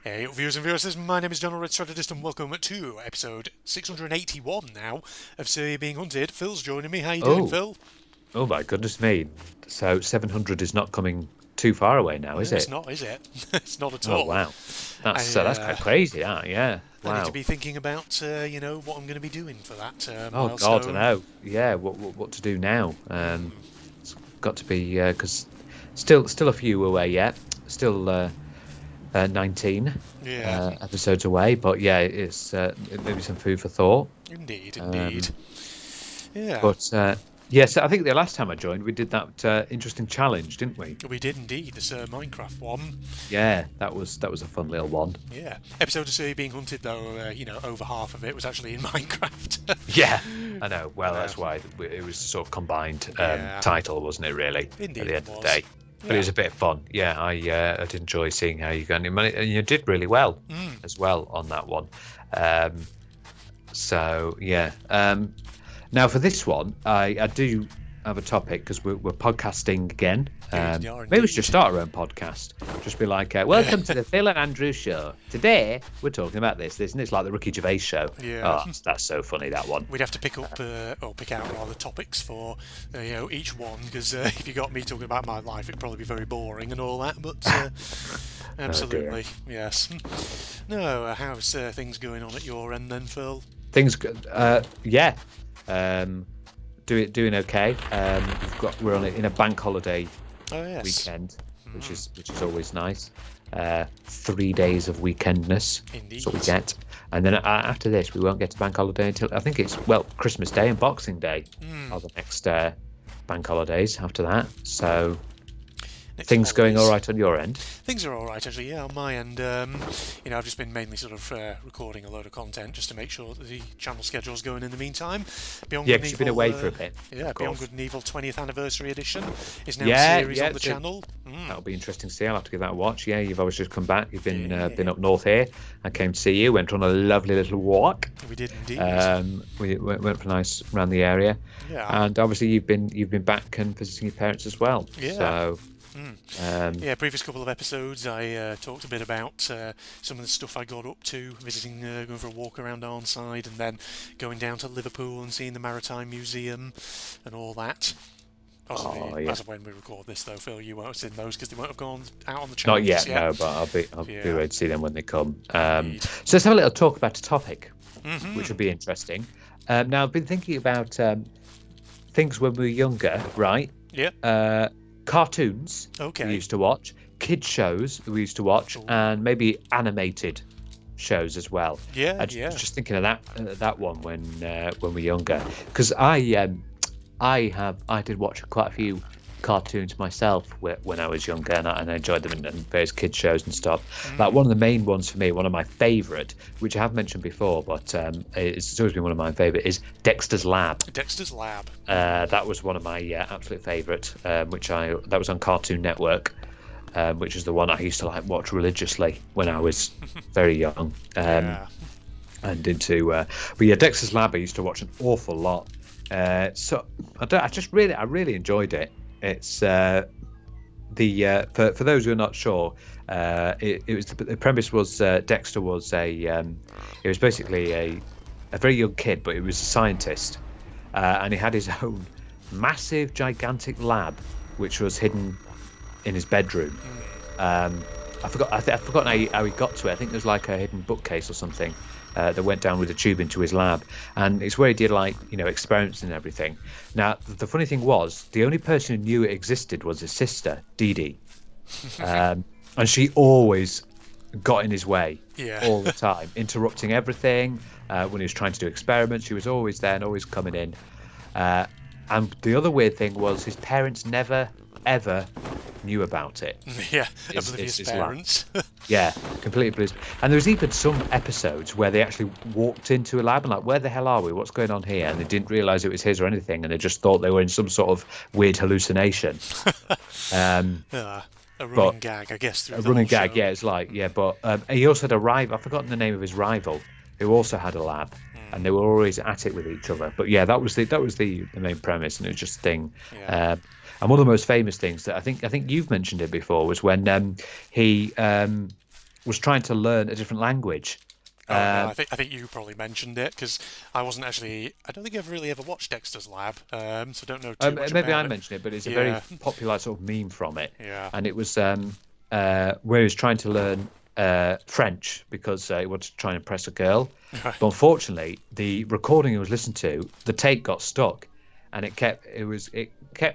Hey, viewers and viewers, my name is Donald Red Strategist, and welcome to episode 681 now of Syria Being Hunted. Phil's joining me. How you doing, Oh, Phil? oh my goodness me. So 700 is not coming too far away now, is It's it? not, is it? It's not at Oh, all. wow. That's I, that's uh, quite crazy, yeah. I need to Wow. be thinking about, what I'm going to be doing for that Oh God, I milestone. know. Yeah, what to do now? It's got to be because still a few away yet. Still 19 Yeah, episodes away, but yeah, it may be some food for thought. indeed, indeed. Um, Yeah, but yes, I think the last time I joined, we did that interesting challenge, didn't we? we did indeed. This Minecraft one. Yeah, that was a fun little one. Yeah, episode of Syria Being Hunted, though, over half of it was actually in Minecraft. Yeah, I know. Well, Uh, that's why it was sort of combined yeah, title, wasn't it? Really, indeed at the it end of the was. day, but it Yeah. was a bit of fun. Yeah, I did enjoy seeing how you got your money, and you did really well Mm. as well on that one. Um, so yeah. Now for this one, I do have a topic because we're podcasting again. Indeed, you are Maybe we should indeed. just start our own podcast. Just be like, welcome to the Phil and Andrew show. Today we're talking about this, and it's like the Ricky Gervais show. Yeah. Oh, that's so funny, that one. We'd have to pick up or pick out rather topics for each one, because if you got me talking about my life, it'd probably be very boring and all that. But absolutely, yes. No, how's things going on at your end then, Phil? Things, yeah, doing okay. We're on in a bank holiday Oh yes. weekend, which is always nice. 3 days of weekendness. Indeed. That's what we get. And then after this, we won't get to bank holiday until I think it's Christmas Day and Boxing Day are the next bank holidays after that. So Next things going holidays. all right on your end? Things are all right, actually. Yeah, on my end, I've just been mainly sort of recording a load of content just to make sure that the channel schedule's going in the meantime. Beyond Yeah, Good and because you've been Evil, away for a bit. Yeah, of Beyond course. Good and Evil 20th Anniversary Edition is now Yeah, a series yeah, on the so- channel. That'll be interesting to see. I'll have to give that a watch. Yeah, you've always just come back. You've been Yeah. been up north here. I came to see you. Went on a lovely little walk. We did indeed. We went for a nice around the area, Yeah. and obviously you've been back and visiting your parents as well. Yeah. So, Yeah, previous couple of episodes I talked a bit about some of the stuff I got up to, visiting, going for a walk around Arnside, and then going down to Liverpool and seeing the Maritime Museum and all that. Possibly, yeah. as of when we record this, though, Phil, you won't have seen those because they won't have gone out on the channel. not yet, no, but I'll be Yeah. ready to see them when they come. Indeed. So let's have a little talk about a topic, Mhm. which will be interesting. Now I've been thinking about things when we were younger, right? Yeah. Cartoons we Okay. used to watch, kids shows that we used to watch, Ooh. and maybe animated shows as well. Yeah. I Yeah. was just thinking of that one when we were younger, because I did watch quite a few cartoons myself when I was younger, and I enjoyed them and various kids shows and stuff. Like one of the main ones for me, one of my favourite, which I have mentioned before, but it's always been one of my favourite, is Dexter's Lab. Dexter's Lab. That was one of my absolute favourite, that was on Cartoon Network, which is the one I used to watch religiously when I was very young. Yeah. And into but yeah, Dexter's Lab I used to watch an awful lot. So I really enjoyed it. It's for those who are not sure, it was the premise was Dexter was it was basically a very young kid, but he was a scientist, and he had his own massive gigantic lab which was hidden in his bedroom. I forgot how he got to it. I think there was like a hidden bookcase or something that went down with a tube into his lab, and it's where he did experiments and everything. Now the funny thing was, the only person who knew it existed was his sister Dee Dee, and she always got in his way Yeah. all the time, interrupting everything. When he was trying to do experiments, she was always there and always coming in. And the other weird thing was his parents never ever knew about it. Yeah. It's Oblivious lab. parents. Yeah, completely oblivious. And there was even some episodes where they actually walked into a lab and like, where the hell are we? What's going on here? And they didn't realise it was his or anything, and they just thought they were in some sort of weird hallucination. A running gag, I guess. Through A the running whole gag, show. yeah, it's like, yeah, but he also had a rival. I've forgotten the name of his rival, who also had a lab, and they were always at it with each other. But yeah, that was the main premise, and it was just a thing. Yeah. And one of the most famous things that I think you've mentioned it before was when he was trying to learn a different language. Oh, no, I think you probably mentioned it because I wasn't actually. I don't think I've really ever watched Dexter's Lab, so I don't know too much Maybe about I it. mentioned it, but it's a very popular sort of meme from it. Yeah. And it was where he was trying to learn French because he wanted to try and impress a girl. But unfortunately, the recording he was listening to, the tape got stuck, and it kept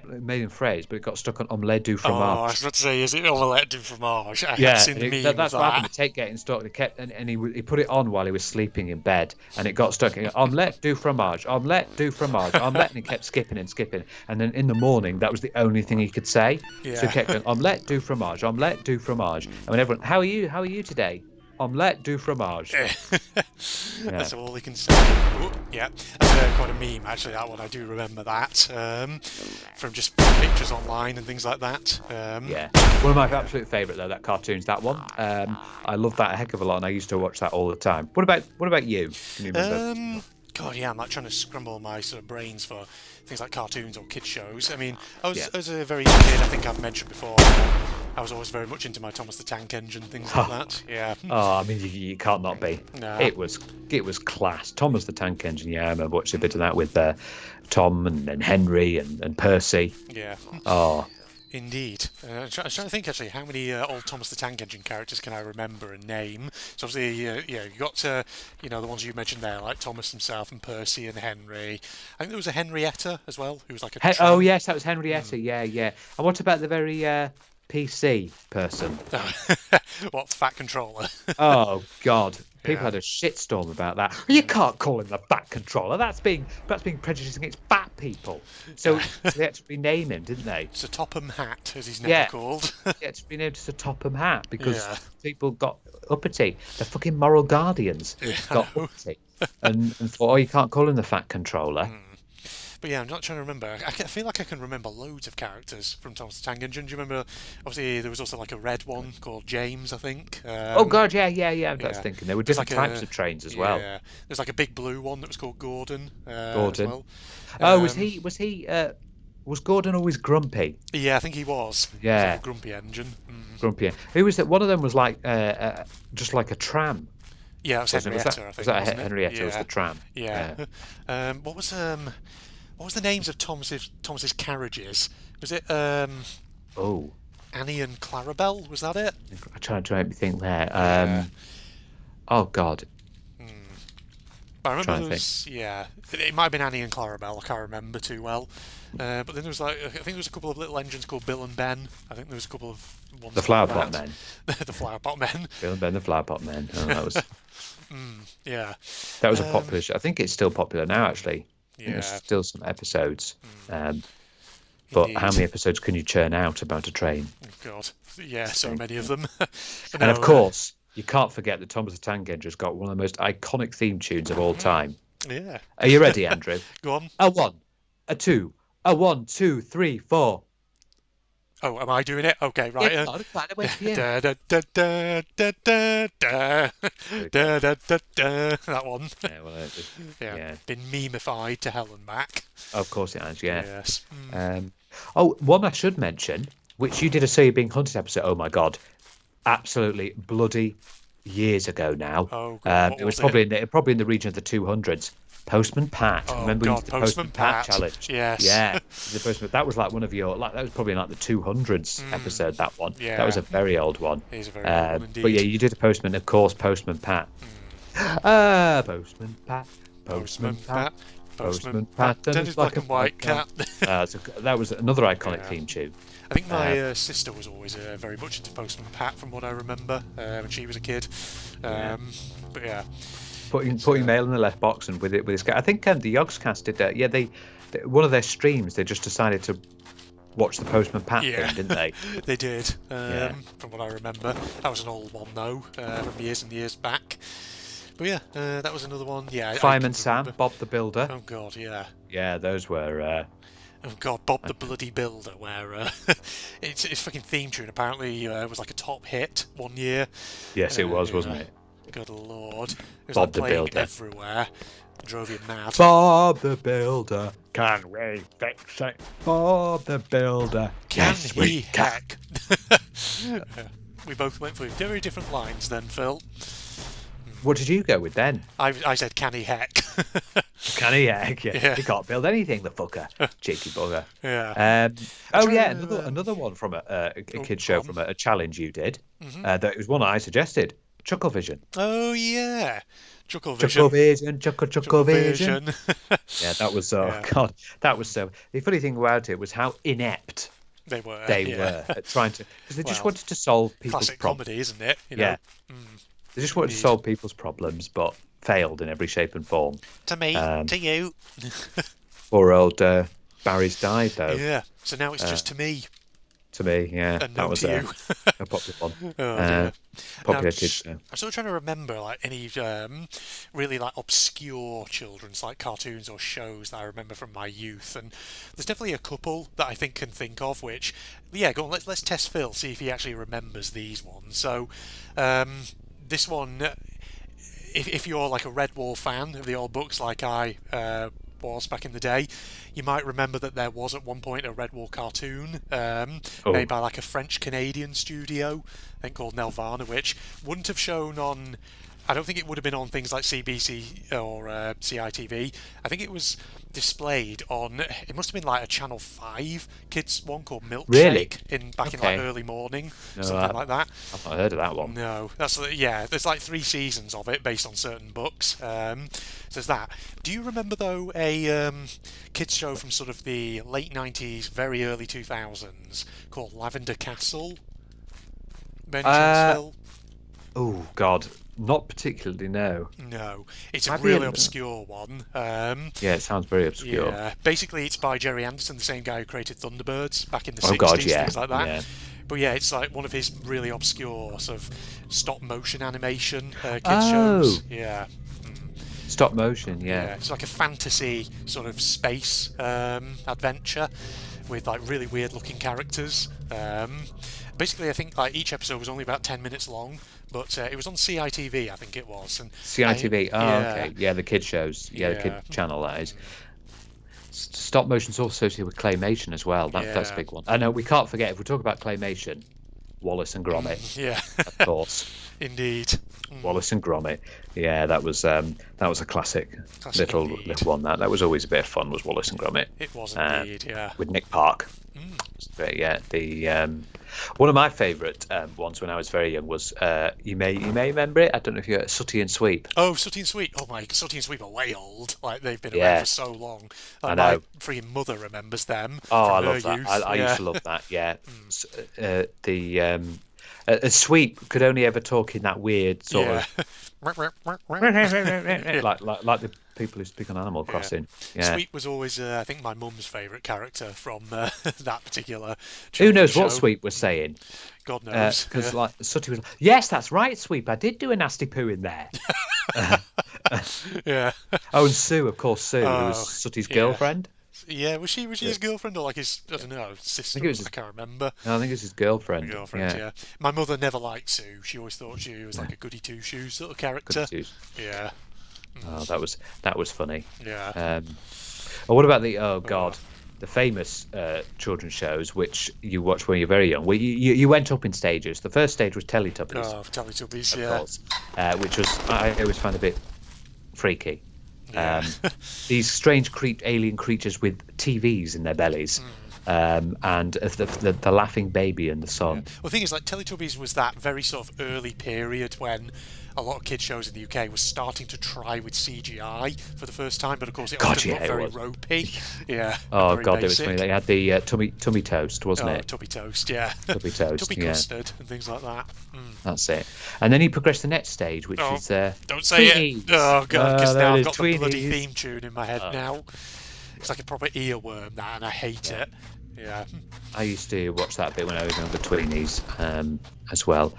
made him phrase, but it got stuck on omelette du fromage. Oh, I was about to say, is it omelette du fromage? I Yeah, have seen the meme that's of what happened. that. The tape getting stuck. It kept, and he put it on while he was sleeping in bed, and it got stuck. Omelette du fromage, omelette du fromage, omelette, and he kept skipping and skipping. And then in the morning, that was the only thing he could say. Yeah. So he kept going omelette du fromage, omelette du fromage. And when everyone, how are you today? Omelette du fromage. That's all he can say. Ooh, yeah, that's quite a meme actually. That one I do remember that from just pictures online and things like that. Yeah, one of my absolute favourite though. That cartoon's that one. I love that a heck of a lot, and I used to watch that all the time. What about you? Can you remember? God, yeah, I'm like trying to scramble my sort of brains for things like cartoons or kids shows. I mean, as a very young kid, I think I've mentioned before, I was always very much into my Thomas the Tank Engine, things like that. Yeah. Oh, I mean, you can't not be. No. It was class. Thomas the Tank Engine. Yeah, I remember watching a bit of that with Tom and Henry and Percy. Yeah. Oh. Indeed. I was trying to think actually how many old Thomas the Tank Engine characters can I remember and name. So obviously, you got the ones you mentioned there, like Thomas himself and Percy and Henry. I think there was a Henrietta as well, who was like a. Oh yes, that was Henrietta. Yeah. And what about the very PC person? What, Fat Controller? Oh God. People had a shitstorm about that. You can't call him the Fat Controller. That's being prejudiced against fat people. So they had to rename him, didn't they? Sir Topham Hatt, as he's now called. He had to be named Sir Topham Hatt because people got uppity. The fucking moral guardians got uppity and thought, oh, you can't call him the Fat Controller. But yeah, I'm not trying to remember. I feel like I can remember loads of characters from Thomas the Tank Engine. Do you remember? Obviously, there was also like a red one called James, I think. Oh God, yeah. I was thinking there were different types of trains as well. Yeah, there's like a big blue one that was called Gordon. Gordon. As well. Oh, was Gordon always grumpy? Yeah, I think he was. Yeah, like a grumpy engine. Grumpy. Who was that? One of them was like just like a tram. Yeah, it was Henrietta. I think. Was that Henrietta? Was the tram? Yeah. What was the names of Thomas's carriages? Was it Annie and Clarabelle? Was that it? I'm trying to make me think there. Oh God. I remember there was, it might have been Annie and Clarabelle. I can't remember too well. But then there was I think there was a couple of little engines called Bill and Ben. I think there was a couple of ones. The Flower Pot Men. The Flower Pot Men. Bill and Ben, the Flower Pot Men. Oh, that was. Yeah. That was a popular show. I think it's still popular now, actually. Yeah. There's still some episodes. But how many episodes can you churn out about a train? Oh God, yeah, so many of them. And of course, you can't forget that Thomas the Tank Engine's got one of the most iconic theme tunes of all time. Yeah. Are you ready, Andrew? Go on. A 1, a 2, a 1, 2, 3, 4. Oh, am I doing it? Okay, right. Yeah, da, da, da, da, da, da, da, da, da, da, da. That one. Yeah, been memeified to hell and back. Of course it has, yeah. Yes. One I should mention, which you did a So You're Being Hunted episode. Oh my God, absolutely bloody years ago now. Oh God, it was probably in the region of the 200s. Postman Pat. Oh, Remember God, we did the Postman Pat challenge? Yes. Yeah. The Postman. That was like one of your. That was probably like the 200s episode. That one. Yeah. That was a very old one. It is a very old one indeed. But yeah, you did a Postman, of course. Postman Pat. Postman Pat. Postman Pat. Postman Pat and his black and white cat. That was another iconic theme tune. I think my sister was always very much into Postman Pat, from what I remember, when she was a kid. But yeah. Putting mail in the left box and with this guy. I think the Yogscast did that. Yeah, they one of their streams they just decided to watch the Postman Pat thing, didn't they? They did. From what I remember, that was an old one though, from years and years back. But yeah, that was another one. Yeah, Fireman Sam, Bob the Builder. Oh God, yeah. Yeah, those were. Oh God, Bob the Bloody Builder, where its fucking theme tune apparently was like a top hit one year. Yes, it was, wasn't it? Good Lord. It was Bob like the playing Builder. everywhere. Drove you mad. Bob the Builder. Can we fix it? Bob the Builder. Can yes, he hack? we both went for very different lines then, Phil. What did you go with then? I said canny heck. Canny heck, Yeah. He can't build anything, the fucker. Cheeky bugger. Yeah. Another one from a kid show from a challenge you did. That it was one I suggested. Chucklevision. Oh yeah, Chucklevision, Chucklevision. Yeah, that was Yeah. God. That was so. The funny thing about it was how inept they were at trying to, because they just Well, wanted to solve people's classic problems. comedy, isn't it? You know? Yeah. They just wanted to solve people's problems, but failed in every shape and form. To me, to you. Poor old Barry's died though. Yeah. So now it's just to me. To me, yeah, And that no was to you. a popular one. Oh, dear. Popular Now, kid show. I'm still trying to remember like any really like obscure children's like cartoons or shows that I remember from my youth, and there's definitely a couple that I can think of. Which, yeah, go on. Let's test Phil, see if he actually remembers these ones. So, this one, if you're like a Redwall fan of the old books, like I was back in the day, you might remember that there was at one point a Redwall cartoon made by like a French-Canadian studio, I think called Nelvana, which wouldn't have shown on, I don't think it would have been on things like CBC or CITV. I think it was displayed on, it must have been like a Channel 5 kids one called Milkshake. Really? in like early morning, something like that. I've not heard of that one. No, there's like 3 seasons of it based on certain books. So there's that. Do you remember though a kids show from sort of the late 90s, very early 2000s called Lavender Castle? By any chance, Phil? Oh God, not particularly. No. No, it's a Might be really a- obscure one. Yeah, it sounds very obscure. Yeah, basically it's by Jerry Anderson, the same guy who created Thunderbirds back in the Oh 60s, God, yeah, things like that. yeah. But yeah, it's like one of his really obscure sort of stop motion animation kids Oh. shows. Yeah. Stop motion. Yeah, Yeah. it's like a fantasy sort of space adventure with like really weird looking characters. Basically, I think like each episode was only about 10 minutes long, but it was on CITV, I think it was. And CITV. yeah. Okay. Yeah, the kid shows. Yeah, the Yeah. kid channel that is. Stop motion's also associated with claymation as well. That's a Yeah. big one. I know we can't forget, if we talk about claymation, Wallace and Gromit, Yeah, of course. indeed. Wallace and Gromit. Yeah, that was a classic Classic little indeed. It was indeed, yeah. with Nick Park. But yeah, the one of my favourite ones when I was very young was you may remember it. I don't know if you're Sooty and Sweep. Oh, Sooty and Sweep. Oh my, Sooty and Sweep are way old. Like they've been Yeah. around for so long. Like, I know. My freaking mother remembers them. Oh, from I her love that. youth. I Yeah. used to love that. Yeah, a Sweep could only ever talk in that weird sort Yeah. of like the people who speak on Animal Crossing. Yeah. Sweep was always, I think, my mum's favourite character from that particular. Who knows children's what show. Sweep was saying? God knows. Because Yeah. like Sooty was, yes, that's right, Sweep. I did do a nasty poo in there. Yeah. Oh, and Sue, of course, Sue, who was Oh, Sooty's yeah. girlfriend. Yeah, was she his girlfriend or like his, I don't know, sister? it was I his- can't remember. No, I think it was his girlfriend. Girlfriend, yeah. My mother never liked Sue. She always thought she was like a goody two shoes sort of character. Yeah, Oh, that was funny. yeah. Oh, what about the famous children's shows which you watched when you were very young? Well, you went up in stages. The first stage was Teletubbies, Oh, Teletubbies, of yeah. course, which was I always found a bit freaky. Yeah. These strange alien creatures with TVs in their bellies, and the laughing baby and the sun. Well, the thing is, like, Teletubbies was that very sort of early period when a lot of kids shows in the UK was starting to try with CGI for the first time, but of course it often yeah, looked it very was. ropey. Yeah. Oh very God, it was basic. funny. They had the tummy toast, wasn't Oh, it? tubby toast, yeah. Tubby toast, Tubby yeah. custard and things like that. That's it. And then he progressed to the next stage, which Oh, is Don't say Tweenies. it. Oh god, because there now it I've is, got the bloody Tweenies. theme tune in my head now. It's like a proper earworm, that, and I hate it. Yeah. I used to watch that bit when I was younger, Tweenies, as well.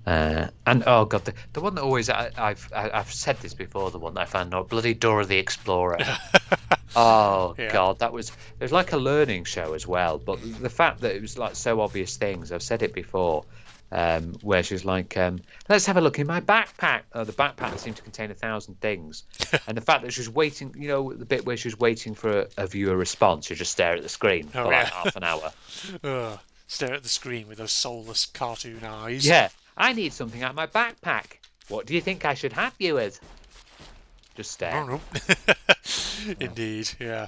And oh god, the one that always I've said this before, the one that I found, bloody Dora the Explorer. Oh Yeah. god, it was like a learning show as well. But the fact that it was like so obvious things, I've said it before, where she was like, let's have a look in my backpack. The backpack seemed to contain 1,000 things, and the fact that she was waiting, the bit where she was waiting for a viewer response, she just stare at the screen for like yeah. half an hour. Ugh. stare at the screen with those soulless cartoon eyes. Yeah, I need something out of my backpack. What do you think I should have you as? Just stare. No. Indeed, yeah.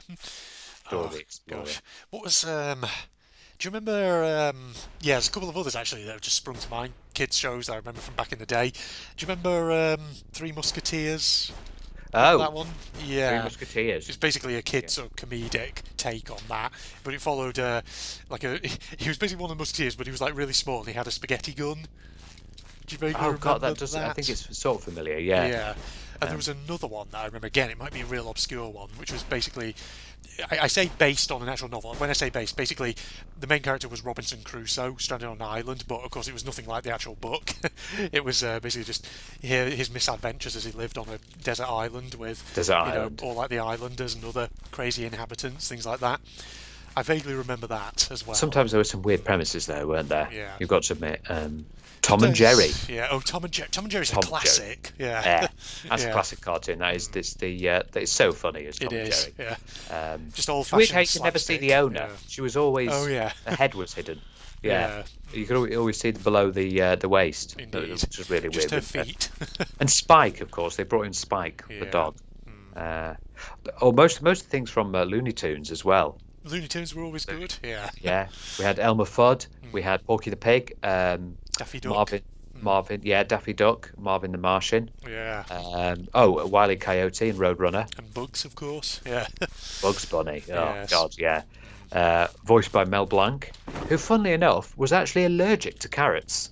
Dora the Explorer. Gosh. What was do you remember yeah, there's a couple of others actually that have just sprung to mind, kids shows that I remember from back in the day. Do you remember Three Musketeers? Oh, That one? Yeah. Three Musketeers. It's basically a kid's sort of comedic take on that, but it followed like a. He was basically one of the Musketeers, but he was like really small and he had a spaghetti gun. Do you vaguely remember God, that doesn't. I think it's sort of familiar. Yeah. Yeah. And there was another one that I remember, again, it might be a real obscure one, which was basically, I say based on an actual novel. When I say based, basically the main character was Robinson Crusoe, stranded on an island, but of course it was nothing like the actual book. It was basically just his misadventures as he lived on a desert island with all like the islanders and other crazy inhabitants, things like that. I vaguely remember that as well. Sometimes there were some weird premises there, weren't there? Yeah. You've got to admit. Tom and Jerry. Yeah. Oh, Tom and Jerry. Tom and Jerry's a classic. Yeah. Yeah. That's a classic cartoon. That is that is so funny as Tom and Jerry. Yeah. Just old-fashioned. Weird how you could never see the owner. Yeah. She was always. Oh yeah. The head was hidden. Yeah. You could always see below the waist. Indeed. Which was really just weird. Just her feet. And Spike, of course. They brought in Spike, the dog. Most of the things from Looney Tunes as well. Looney Tunes were always good. Yeah. Yeah. We had Elmer Fudd. We had Porky the Pig. Daffy Duck. Marvin, Daffy Duck, Marvin the Martian. Yeah. Wile E. Coyote and Roadrunner. And Bugs, of course. Yeah. Bugs Bunny. Oh, yes. God, yeah. Voiced by Mel Blanc, who, funnily enough, was actually allergic to carrots.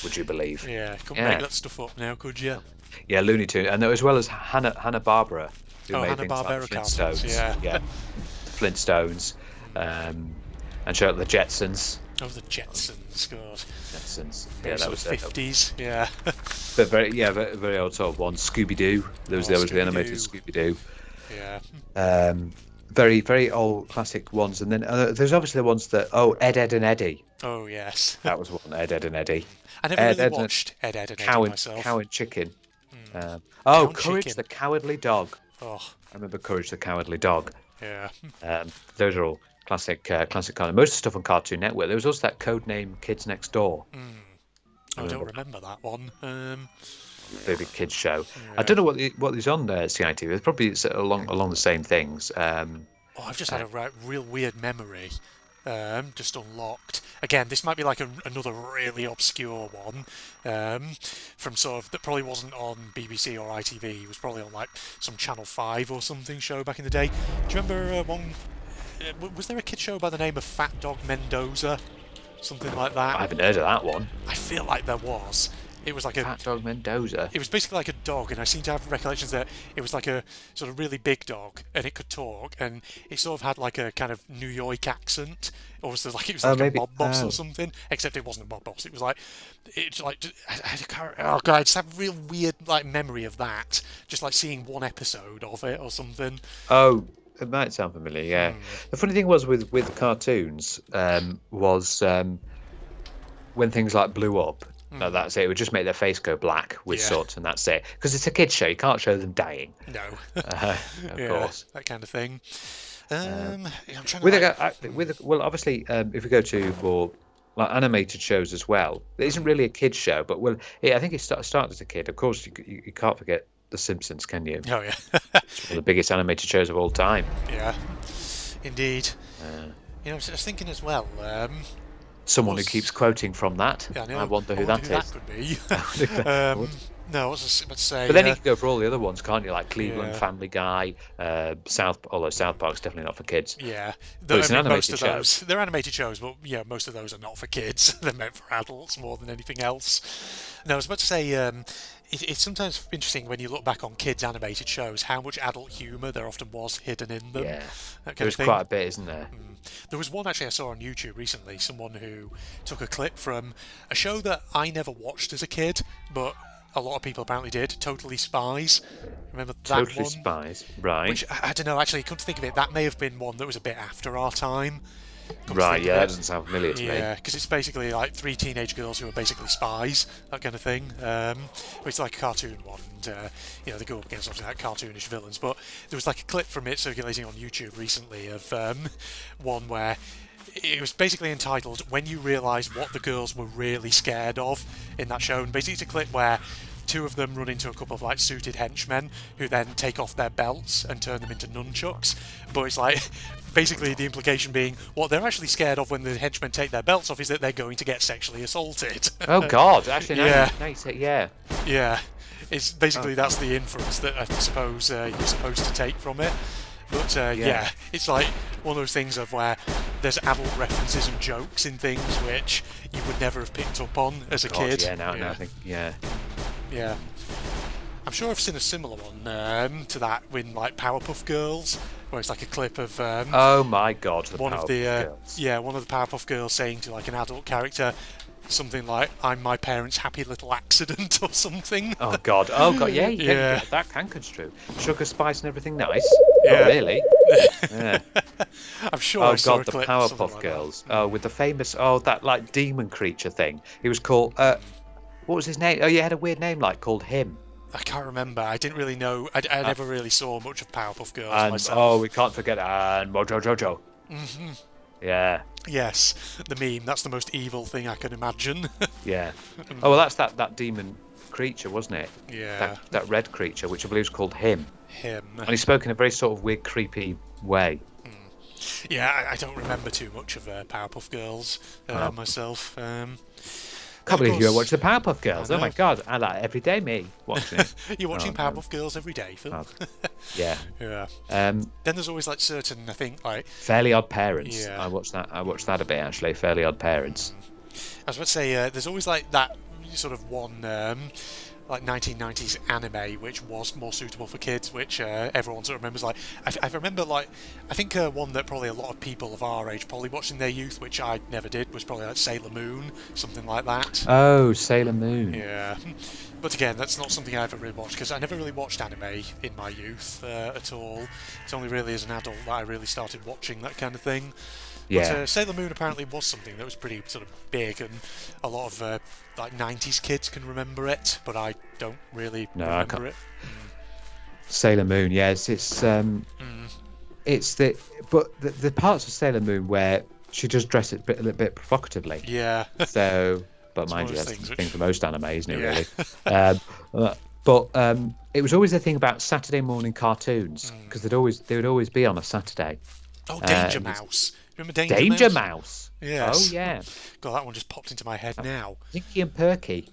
Would you believe? Yeah. Couldn't make that stuff up now, could you? Yeah, Looney Tunes. And as well as Hanna-Barbera, who made things like Hanna-Barbera Flintstones. Yeah. Flintstones. And show the Jetsons. Oh, the Jetsons, God. Jetsons. Yeah, that was 50s. Yeah. But very old sort of one. Scooby-Doo. There was the animated Scooby-Doo. Yeah. Very, very old classic ones. And then there's obviously the ones that... Oh, Ed, Edd and Eddy. Oh, yes. That was one, Ed, Edd and Eddy. I never really watched Ed, Edd and Eddy myself. Cow and Chicken. Count Courage Chicken. the Cowardly Dog. Oh. I remember Courage the Cowardly Dog. Yeah. Those are all classic kind of... Most of the stuff on Cartoon Network. There was also that Codename Kids Next Door. I don't remember that one. Big kids show. Yeah. I don't know what is on CITV. It's probably along the same things. I've just had a real weird memory. Just unlocked. Again, this might be like another really obscure one from sort of that probably wasn't on BBC or ITV. It was probably on like some Channel 5 or something show back in the day. Do you remember one? Was there a kid show by the name of Fat Dog Mendoza? Something like that. I haven't heard of that one. I feel like there was. It was like a Fat Dog Mendoza. It was basically like a dog, and I seem to have recollections that it was like a sort of really big dog, and it could talk, and it sort of had like a kind of New York accent, or was it like a mob boss or something? Except it wasn't a mob boss. It was like oh god, I just have a real weird like memory of that, just like seeing one episode of it or something. Oh, it might sound familiar. Yeah. The funny thing was with cartoons was when things like blew up. No, that's it. It would just make their face go black with soot, and that's it. Because it's a kids' show, you can't show them dying. No, of course, that kind of thing. I'm trying to well, obviously, if we go to more like animated shows as well, it isn't really a kids' show, but I think it started as a kid. Of course, you can't forget The Simpsons, can you? Oh yeah, it's one of the biggest animated shows of all time. Yeah, indeed. I was thinking as well. Someone who keeps quoting from that. Yeah, I wonder who that is. That could be. No, I was about to say. But then you can go for all the other ones, can't you? Like Cleveland, Family Guy, although South Park's definitely not for kids. Yeah, it's an animated show. They're animated shows, but most of those are not for kids. They're meant for adults more than anything else. No, I was about to say. It's sometimes interesting when you look back on kids' animated shows how much adult humour there often was hidden in them. Yeah, there's quite a bit, isn't there? There was one actually I saw on YouTube recently, someone who took a clip from a show that I never watched as a kid, but a lot of people apparently did, Totally Spies. Remember that one? Totally Spies, right. Which, I don't know, actually, come to think of it, that may have been one that was a bit after our time. Right, yeah, that doesn't sound familiar to me. Yeah, because it's basically like 3 teenage girls who are basically spies, that kind of thing. It's like a cartoon one, and they go up against obviously like cartoonish villains. But there was like a clip from it circulating on YouTube recently of one where it was basically entitled "When You Realise What the Girls Were Really Scared Of" in that show, and basically it's a clip where two of them run into a couple of like suited henchmen who then take off their belts and turn them into nunchucks. But it's like basically the implication being what they're actually scared of when the henchmen take their belts off is that they're going to get sexually assaulted. Oh God! Actually, Yeah. now you say, yeah. Yeah, it's basically that's the inference that I suppose you're supposed to take from it. But yeah, it's like one of those things of where there's adult references and jokes in things which you would never have picked up on as a kid. Yeah, now I think, yeah. Yeah. I'm sure I've seen a similar one to that in like Powerpuff Girls, where it's like a clip of Oh my God! one of the Powerpuff Girls saying to like an adult character something like "I'm my parents' happy little accident" or something. Oh God! Yeah, Yeah. that can construe. Sugar, spice, and everything nice. Yeah. Oh really? Yeah. I'm sure. Oh I saw God, a the clip, something Powerpuff like Girls. that. Oh, with the famous that like demon creature thing. He was called what was his name? Oh, you had a weird name like called him. I can't remember. I didn't really know. I never really saw much of Powerpuff Girls And myself. we can't forget and Mojo Jojo. Mhm. Yeah, Yes, the meme. That's the most evil thing I can imagine. yeah. Oh well, that's that demon creature, wasn't it? Yeah. That red creature, which I believe is called him. Him. And he spoke in a very sort of weird, creepy way. Yeah, I don't remember too much of Powerpuff Girls myself. Can't believe you course- watch the Powerpuff Girls. I Oh my know. God, I like every day me watching it. You're watching Oh, no. Powerpuff Girls every day, Phil. Oh, yeah. Yeah. Then there's always like certain, I think, like Fairly Odd Parents. Yeah. I watched that a bit actually. Fairly Odd Parents. I was about to say, there's always like that sort of one like 1990s anime which was more suitable for kids, which everyone sort of remembers. Like I remember, like I think one that probably a lot of people of our age probably watched in their youth, which I never did, was probably like Sailor Moon, something like that. Oh, Sailor Moon. Yeah, but again, that's not something I ever really watched because I never really watched anime in my youth at all. It's only really as an adult that I really started watching that kind of thing. Yeah. But Sailor Moon apparently was something that was pretty sort of big, and a lot of like 90s kids can remember it, but I don't really No, I remember can't. it. Sailor Moon. Yes, it's the parts of Sailor Moon where she does dress it a little bit provocatively. Yeah. So, but It's mind one you, of those that's the things thing which- for most anime, isn't it? Yeah. Really. But it was always a thing about Saturday morning cartoons because they would always be on a Saturday. Oh, Danger and- Mouse. Remember Danger, Danger Mouse? Mouse. Yes. Oh yeah. God, that one just popped into my head now. Pinky and Perky.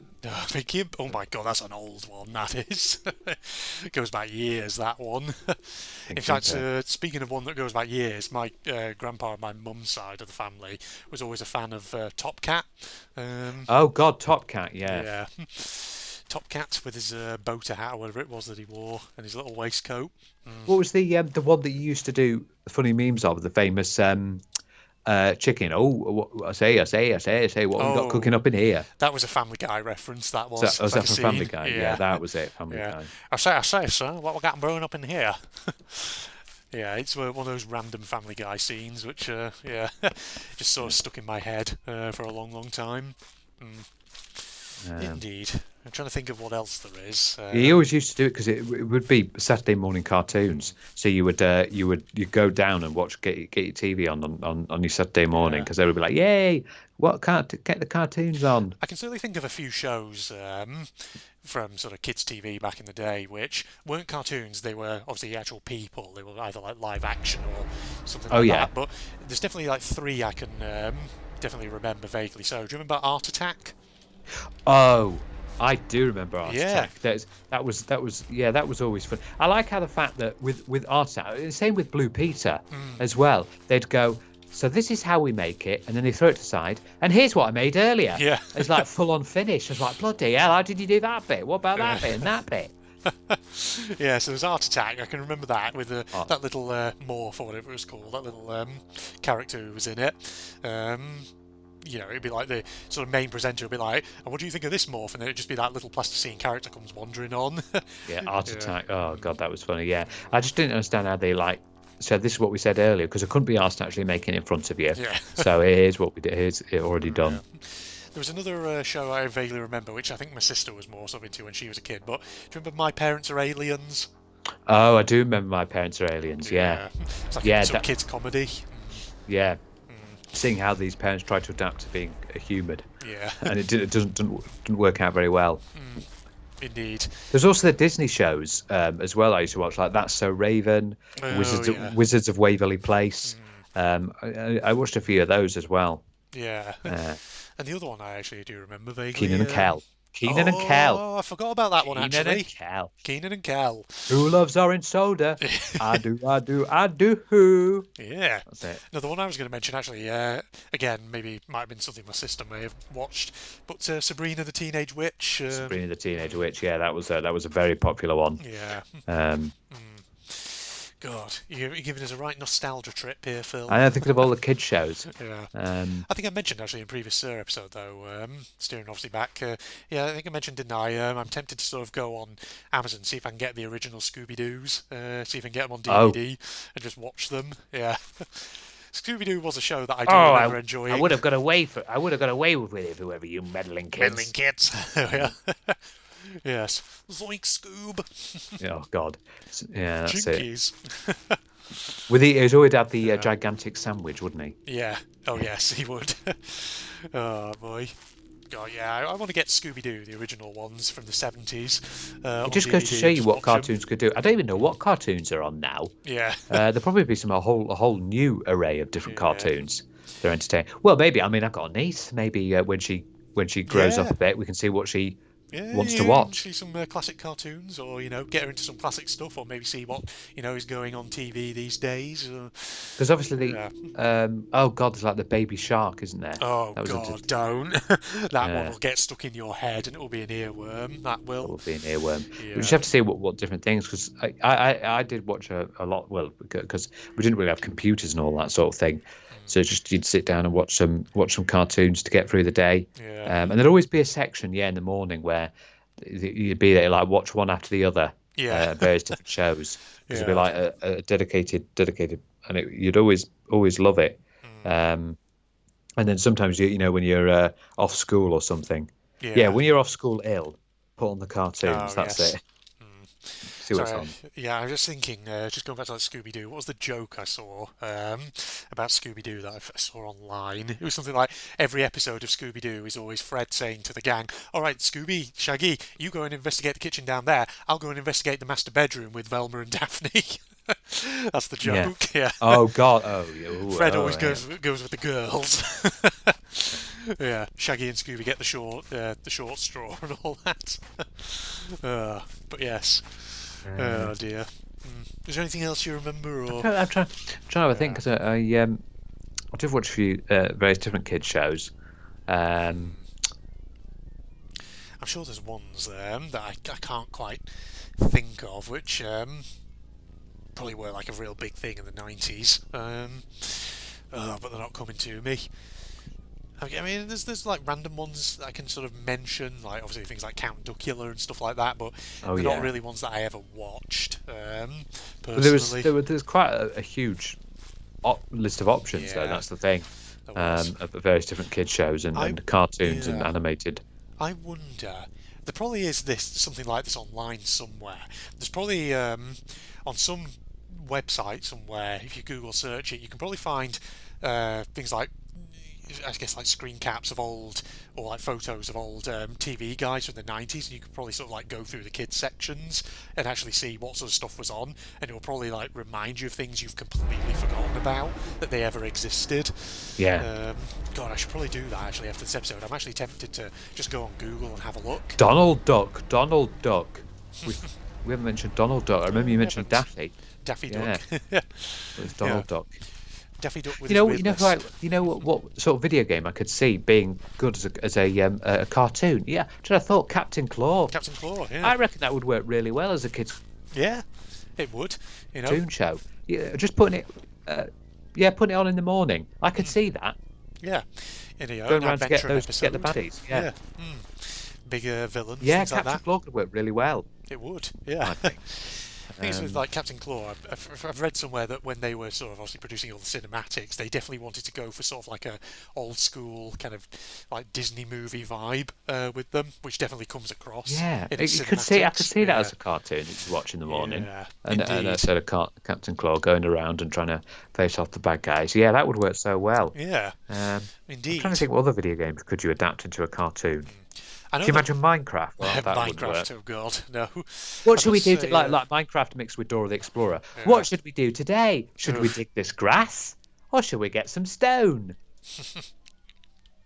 Oh my God, that's an old one. That is. It goes back years. That one. In fact, speaking of one that goes back years, my grandpa on my mum's side of the family was always a fan of Top Cat. Oh God, Top Cat. Yeah. Yeah. Top Cat with his boater hat or whatever it was that he wore and his little waistcoat. What was the one that you used to do funny memes of? The famous chicken. Oh, I say. What have we got cooking up in here? That was a Family Guy reference. That was. Was that like a from Family scene. Guy? Yeah, that was it. Family Yeah. Guy. I say, sir, what we got brewing up in here? Yeah, it's one of those random Family Guy scenes which, yeah, just sort of stuck in my head for a long, long time. Indeed. I'm trying to think of what else there is. He always used to do it because it would be Saturday morning cartoons. So you would go down and get your TV on your Saturday morning because they would be like, "Yay! Get the cartoons on." I can certainly think of a few shows from sort of kids' TV back in the day which weren't cartoons. They were obviously actual people. They were either like live action or something like that. But there's definitely like three I can definitely remember vaguely. So do you remember Art Attack? Oh, I do remember Art Yeah. Attack. That was always fun. I like how the fact that with Art Attack, same with Blue Peter as well. They'd go, so this is how we make it, and then they throw it aside, and here's what I made earlier. Yeah. It's like full on finish. It's like, bloody hell, how did you do that bit? What about that bit and that bit? Yeah, so there's Art Attack. I can remember that with that little morph or whatever it was called, that little character who was in it. You know, it'd be like the sort of main presenter would be like, "And what do you think of this morph?" And then it'd just be that little plasticine character comes wandering on. Yeah, Art Attack. Oh god, that was funny. Yeah, I just didn't understand how they said this is what we said earlier because it couldn't be asked actually making it in front of you. Yeah. So here's what we did. Here's it already done. Yeah. There was another show I vaguely remember, which I think my sister was more sort of into when she was a kid. But do you remember My Parents Are Aliens? Oh, I do remember My Parents Are Aliens. Yeah. It's like Yeah, a sort of kids comedy. Yeah. seeing how these parents try to adapt to being a human. Yeah. And it didn't work out very well. Indeed. There's also the Disney shows as well I used to watch, like That's So Raven, Wizards of Waverly Place. I watched a few of those as well. Yeah. And the other one I actually do remember vaguely. Keenan and Kel. Keenan and Kel. Oh, I forgot about that one, actually. Keenan and Kel. Keenan and Kel. Who loves orange soda? I do. Who? Yeah. That's it. Now, the one I was going to mention, actually, again, maybe might have been something my sister may have watched, but Sabrina the Teenage Witch. Sabrina the Teenage Witch, yeah, that was a very popular one. Yeah. God, you're giving us a right nostalgia trip here, Phil. I don't think of all the kids shows. Yeah. I think I mentioned actually in a previous episode, though, steering obviously back. I think I mentioned, didn't I? I'm tempted to sort of go on Amazon, see if I can get the original Scooby-Doos, see if I can get them on DVD and just watch them. Yeah. Scooby-Doo was a show that I do remember enjoying. I would have got away with it, whoever you meddling kids. Meddling kids. Yeah. Yes. Zoink, Scoob. Oh, God. Yeah, that's Jinkies. it. He was always had the gigantic sandwich, wouldn't he? Yeah. Oh, yes, he would. Oh, boy. God, yeah, I want to get Scooby-Doo, the original ones from the 70s. It just goes to show you what cartoons could do. I don't even know what cartoons are on now. Yeah. There'll probably be a whole new array of different cartoons. They're entertaining. Well, maybe. I mean, I've got a niece. Maybe when she grows up a bit, we can see what she wants to watch. See some classic cartoons, or get her into some classic stuff, or maybe see what is going on TV these days. Because obviously oh God, there's like the Baby Shark, isn't there? Oh God, don't! That one will get stuck in your head, and it will be an earworm. That will. It will be an earworm. Yeah. We just have to see what different things. Because I did watch a lot. Well, because we didn't really have computers and all that sort of thing. So just you'd sit down and watch some cartoons to get through the day. Yeah. And there'd always be a section, in the morning where you'd be there like watch one after the other. Yeah. Various different shows. Because it'd be like a dedicated, and you'd always love it. And then sometimes when you're off school or something. Yeah. When you're off school ill, put on the cartoons. That's it. See what's on. Yeah, I was just thinking, just going back to that Scooby-Doo, what was the joke I saw about Scooby-Doo that I saw online? It was something like, every episode of Scooby-Doo is always Fred saying to the gang, all right, Scooby, Shaggy, you go and investigate the kitchen down there. I'll go and investigate the master bedroom with Velma and Daphne. That's the joke, yeah. Oh, God. Oh, yeah. Ooh, Fred always goes with the girls. Yeah, Shaggy and Scooby get the short straw and all that. But yes. Oh dear. Is there anything else you remember? Or I'm trying to think, because I did watch a few various different kids shows. I'm sure there's ones that I can't quite think of, which probably were like a real big thing in the 90s. But they're not coming to me. I mean, there's like random ones that I can sort of mention, like obviously things like Count Duckula and stuff like that, but they're not really ones that I ever watched. Personally, there's quite a huge list of options, though. That's the thing. Of various different kids shows and cartoons and animated. I wonder. There probably is something like this online somewhere. There's probably on some website somewhere. If you Google search it, you can probably find things like, I guess, like screen caps of old, or like photos of old TV guides from the 90s, and you could probably sort of like go through the kids sections and actually see what sort of stuff was on, and it will probably like remind you of things you've completely forgotten about that they ever existed. Yeah. God, I should probably do that actually after this episode. I'm actually tempted to just go on Google and have a look. Donald Duck. We haven't mentioned Donald Duck. I remember you mentioned Daffy. Daffy Duck. It's Donald Duck. Daffy Duck with what sort of video game I could see being good as a cartoon? Yeah, I thought Captain Claw. Captain Claw, yeah. I reckon that would work really well as a kids. Yeah, it would. Cartoon show. Yeah, just putting it on in the morning. I could see that. Yeah, going around to get the baddies. Yeah. Bigger villains. Yeah, things Captain like that. Claw could work really well. It would. Yeah. I think. Things with like Captain Claw, I've read somewhere that when they were sort of obviously producing all the cinematics, they definitely wanted to go for sort of like a old school kind of like Disney movie vibe with them, which definitely comes across. Yeah, in its you could see. I could cinematics. see that as a cartoon that you watch in the morning, Yeah, and indeed. a sort of Captain Claw going around and trying to face off the bad guys. Yeah, that would work so well. Yeah, I'm indeed. trying to think what other video games could you adapt into a cartoon. I know Can you that imagine Minecraft? Well, that would work. Minecraft. Oh God, no. What I should we must do? say, Like Minecraft mixed with Dora the Explorer. Yeah. What should we do today? Should we Oof. dig this grass, or should we get some stone?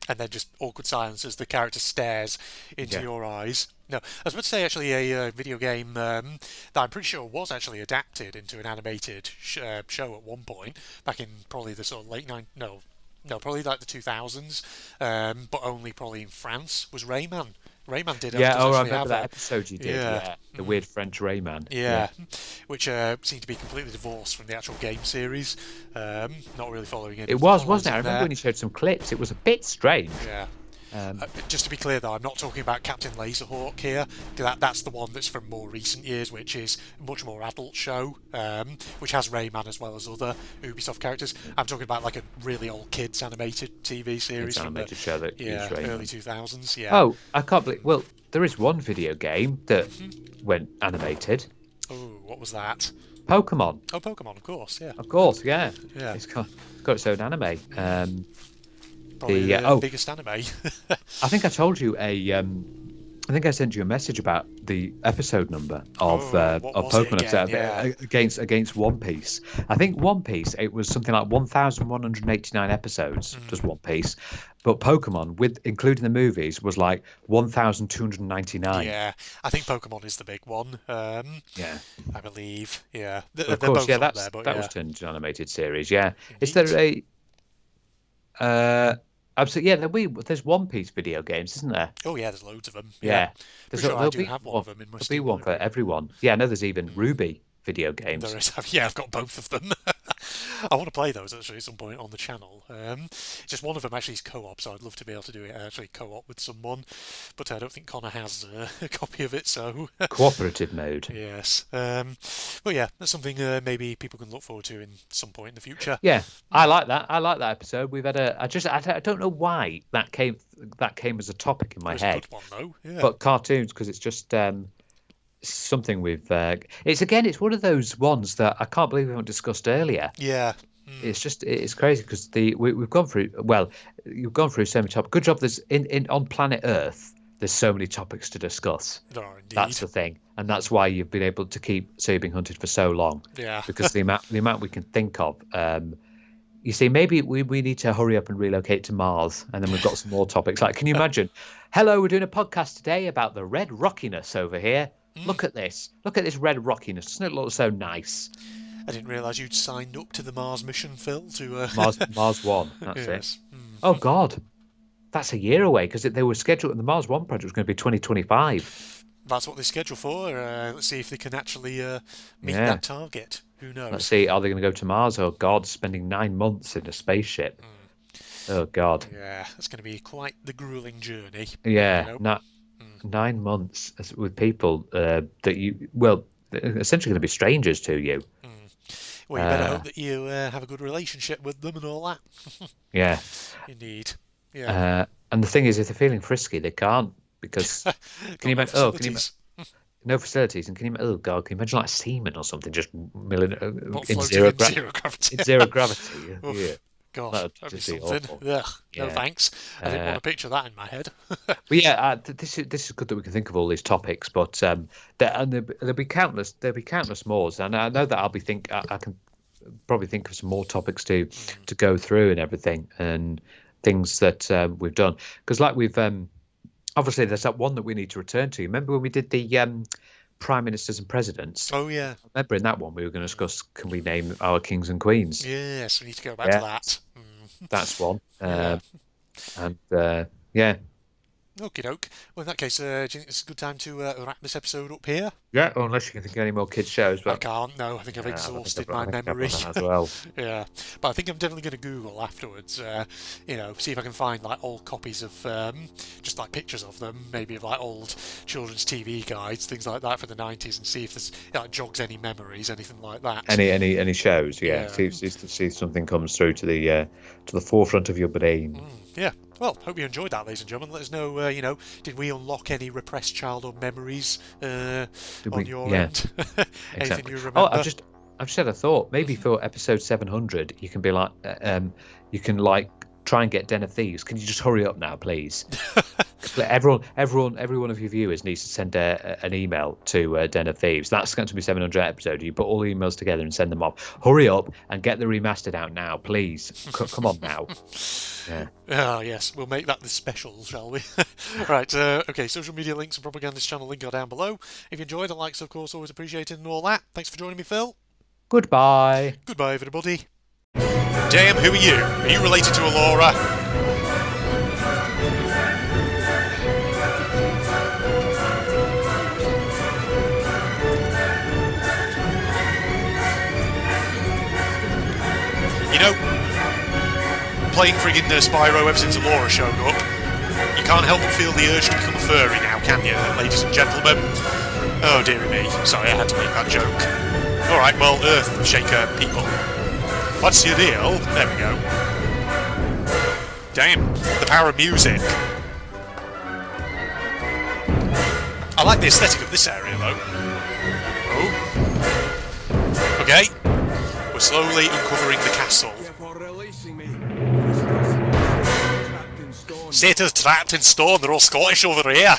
And then just awkward silence as the character stares into Yeah. your eyes. No, I was about to say actually a video game that I'm pretty sure was actually adapted into an animated show at one point back in probably the sort of probably like the 2000s, but only probably in France, was Rayman. Rayman did Yeah. Oh, I actually remember have that episode you did. Yeah. Yeah, the weird French Rayman. yeah, which seemed to be completely divorced from the actual game series. Not really following it. It was, wasn't it? I remember when you showed some clips. It was a bit strange. Yeah. Just to be clear, though, I'm not talking about Captain Laserhawk here. That's the one that's from more recent years, which is a much more adult show, which has Rayman as well as other Ubisoft characters. I'm talking about like a really old kids animated TV series It's an from animated show that used Rayman. early 2000s. Yeah. Oh, I can't believe. Well, there is one video game that went animated. Oh, what was that? Pokemon. Oh, Pokemon, of course. Yeah. Of course, yeah. Yeah. It's got its own anime. Probably the biggest anime. I think I told you I think I sent you a message about the episode number of what was it Pokemon again? against One Piece. I think One Piece, it was something like 1,189 episodes, just One Piece, but Pokemon, with including the movies, was like 1,299. Yeah, I think Pokemon is the big one. Yeah. I believe. Yeah, Of course, yeah, up that there, but was yeah. turned into an animated series. Yeah, is Indeed. there a? Absolutely, yeah. There's One Piece video games, isn't there? Oh yeah, there's loads of them. Yeah, Pretty sure I do have one of them in my There'll be Steam one for library. everyone. Yeah, I know there's even Ruby video games. There is. Yeah, I've got both of them. I want to play those actually at some point on the channel. Just one of them actually is co-op, so I'd love to be able to do it actually co-op with someone. But I don't think Connor has a copy of it, so Cooperative mode. yes. But yeah, that's something maybe people can look forward to in some point in the future. Yeah, I like that. I like that episode. We've had I don't know why that came as a topic in my It was a head. good one though. Yeah. But cartoons, because it's just something we've. It's one of those ones that I can't believe we haven't discussed earlier. Yeah. It's crazy because we've gone through. Well, you've gone through so many topics. Good job. There's on planet Earth. There's so many topics to discuss. There are indeed. That's the thing, and that's why you've been able to keep So You've Been Hunted for so long. Yeah. Because the amount we can think of. You see, maybe we need to hurry up and relocate to Mars, and then we've got some more topics. Like, can you imagine? Hello, we're doing a podcast today about the red rockiness over here. Look at this. Look at this red rockiness. Doesn't it look so nice? I didn't realise you'd signed up to the Mars mission, Phil. To Mars One. That's yes. it. Oh God, that's a year away because they were scheduled. The Mars One project was going to be 2025. That's what they schedule for. Let's see if they can actually meet Yeah. that target. Who knows? Let's see. Are they going to go to Mars? Oh God, spending 9 months in a spaceship. Oh God. Yeah, it's going to be quite the grueling journey. Yeah. You know? 9 months with people that essentially going to be strangers to you. Well, you better hope that you have a good relationship with them and all that. Yeah. Indeed. Yeah. And the thing is, if they're feeling frisky, they can't because can you imagine? Oh, can you facilities. no facilities? And can you? Oh God, can you imagine like semen or something just milling What, in floating zero, in zero gravity? in zero gravity? Oof. Yeah. God, That'd that'd be just be something. awful. Ugh, no Yeah. thanks. I didn't want to picture that in my head. But yeah, this is good that we can think of all these topics. But there'll be countless more. And I know that I can probably think of some more topics to go through and everything and things that we've done because like we've obviously there's that one that we need to return to. Remember when we did the prime ministers and presidents? Oh yeah. Remember in that one we were going to discuss can we name our kings and queens? Yes, we need to go back to Yeah. that. That's one. Yeah. And yeah. Okie doke. Well, in that case, do you think it's a good time to wrap this episode up here? Yeah, well, unless you can think of any more kids shows, I but can't. No, I think I've exhausted my I think I've memory. done that as well. Yeah, but I think I'm definitely going to Google afterwards. See if I can find like old copies of just like pictures of them, maybe of like old children's TV guides, things like that for the '90s, and see if there's jogs any memories, anything like that. Any shows? Yeah, Yeah. see if something comes through to the forefront of your brain. Yeah. Well, hope you enjoyed that, ladies and gentlemen. Let us know, did we unlock any repressed childhood memories on your end? Anything Exactly. you remember? Oh, I've just had a thought. Maybe for episode 700, you can be like, you can like try and get Den of Thieves. Can you just hurry up now, please? Every one of your viewers needs to send an email to Den of Thieves. That's going to be 700 episode. You put all the emails together and send them off. Hurry up and get the remastered out now, please. Come on now. Yeah. Ah, yes, we'll make that the special, shall we? Right, okay, social media links and propagandist channel link are down below. If you enjoyed, the likes, of course, always appreciated and all that. Thanks for joining me, Phil. Goodbye. Goodbye, everybody. Damn, who are you? Are you related to Alora? You know, playing friggin' Spyro ever since Alora showed up, you can't help but feel the urge to become a furry now, can you, ladies and gentlemen? Oh, dearie me. Sorry, I had to make that joke. Alright, well, Earth Shaker people. What's your deal? There we go. Damn, the power of music. I like the aesthetic of this area, though. Oh. Okay. We're slowly uncovering the castle. Satyrs trapped in stone. They're all Scottish over here.